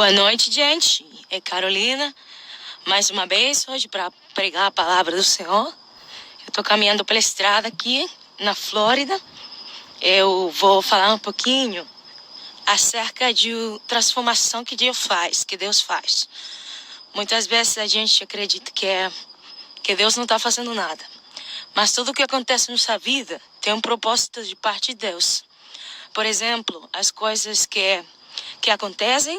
Boa noite, gente. É Carolina, mais uma vez hoje para pregar a palavra do Senhor. Eu estou caminhando pela estrada aqui na Flórida. Eu vou falar um pouquinho acerca de transformação que Deus faz. Muitas vezes a gente acredita que Deus não está fazendo nada. Mas tudo o que acontece na nossa vida tem um propósito de parte de Deus. Por exemplo, as coisas que acontecem,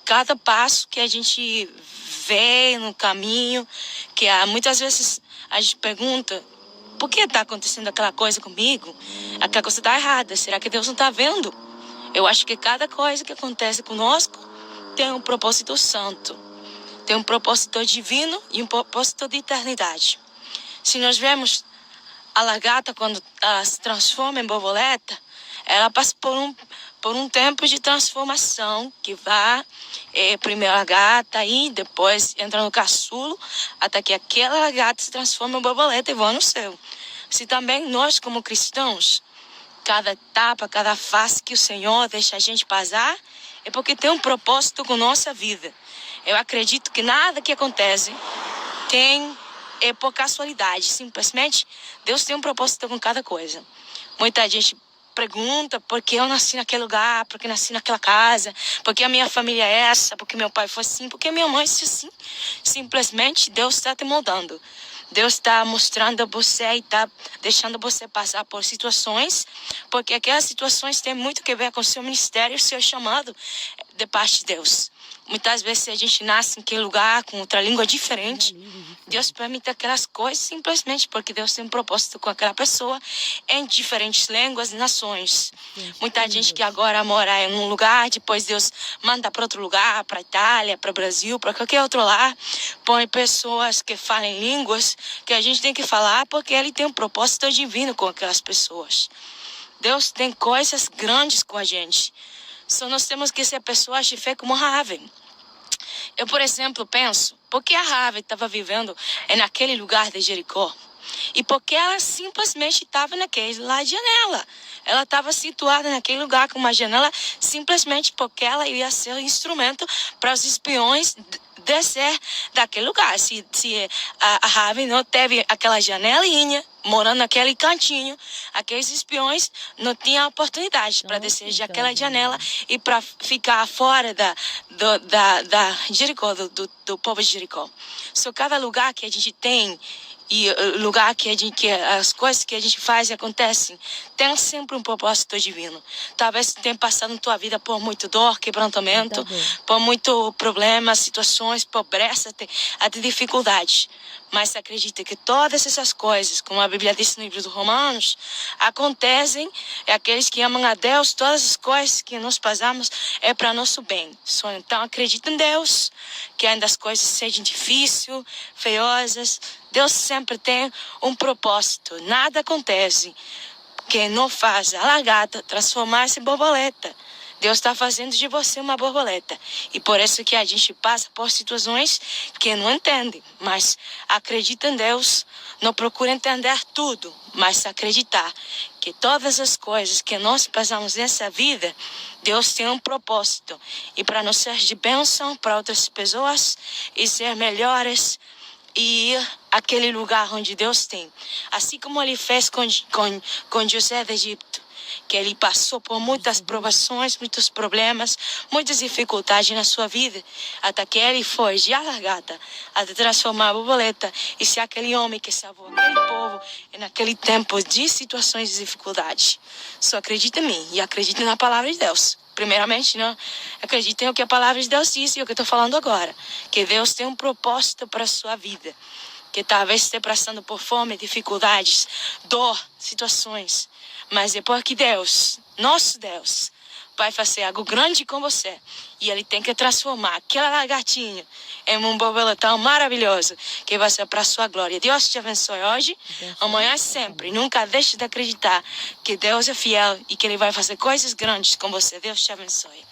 cada passo que a gente vê no caminho, muitas vezes a gente pergunta, por que está acontecendo aquela coisa comigo? Aquela coisa está errada, será que Deus não está vendo? Eu acho que cada coisa que acontece conosco tem um propósito santo, tem um propósito divino e um propósito de eternidade. Se nós vemos a lagarta, quando ela se transforma em borboleta, ela passa por um tempo de transformação que vai primeiro a lagarta e depois entra no casulo, até que aquela lagarta se transforma em borboleta e voa no céu. Se também nós, como cristãos, cada etapa, cada fase que o Senhor deixa a gente passar, é porque tem um propósito com nossa vida. Eu acredito que nada que acontece é por casualidade. Simplesmente, Deus tem um propósito com cada coisa. Muita gente pergunta por que eu nasci naquele lugar, por que nasci naquela casa, por que a minha família é essa, por que meu pai foi assim, por que minha mãe foi assim. Simplesmente Deus está te moldando. Deus está mostrando a você e está deixando você passar por situações, porque aquelas situações têm muito a ver com o seu ministério, o seu chamado de parte de Deus. Muitas vezes a gente nasce em aquele lugar com outra língua diferente. Deus permite aquelas coisas simplesmente porque Deus tem um propósito com aquela pessoa em diferentes línguas e nações. Muita gente que agora mora em um lugar, depois Deus manda para outro lugar, para Itália, para o Brasil, para qualquer outro lugar. Põe pessoas que falam línguas que a gente tem que falar porque Ele tem um propósito divino com aquelas pessoas. Deus tem coisas grandes com a gente. Só nós temos que ser pessoas de fé como Raave. Eu, por exemplo, penso, por que a Raave estava vivendo naquele lugar de Jericó? E porque ela simplesmente estava naquela janela. Ela estava situada naquele lugar com uma janela simplesmente porque ela ia ser o instrumento para os espiões descer daquele lugar. Se a Raave não teve aquela janelinha, morando naquele cantinho, aqueles espiões não tinham oportunidade para descer daquela janela e para ficar fora da Jericó, do povo de Jericó. Só cada lugar que a gente tem e o lugar que as coisas que a gente faz e acontecem, tem sempre um propósito divino. Talvez tenha passado na tua vida por muito dor, quebrantamento, por muito problemas, situações, pobreza, até dificuldade. Mas acredita que todas essas coisas, como a Bíblia diz no livro dos Romanos, acontecem, aqueles que amam a Deus, todas as coisas que nós passamos é para nosso bem. Então acredita em Deus, que ainda as coisas sejam difíceis, feiosas, Deus sempre tem um propósito. Nada acontece que não faz a lagarta transformar-se em borboleta. Deus está fazendo de você uma borboleta. E por isso que a gente passa por situações que não entende. Mas acredita em Deus. Não procura entender tudo. Mas acreditar que todas as coisas que nós passamos nessa vida, Deus tem um propósito. E para nós ser de bênção para outras pessoas e ser melhores e ir àquele lugar onde Deus tem. Assim como Ele fez com José do Egito, que ele passou por muitas provações, muitos problemas, muitas dificuldades na sua vida, até que ele foi de lagarta a transformar a borboleta e ser aquele homem que salvou aquele povo naquele tempo de situações de dificuldade. Só acredita em mim e acredita na palavra de Deus. Primeiramente, não acreditem no que a palavra de Deus diz e o que eu estou falando agora. Que Deus tem um propósito para a sua vida. Que talvez esteja passando por fome, dificuldades, dor, situações. Mas depois que Deus, nosso Deus, vai fazer algo grande com você. E Ele tem que transformar aquela lagartinha em um borboletão maravilhoso que vai ser para a sua glória. Deus te abençoe hoje, amanhã e sempre. Nunca deixe de acreditar que Deus é fiel e que Ele vai fazer coisas grandes com você. Deus te abençoe.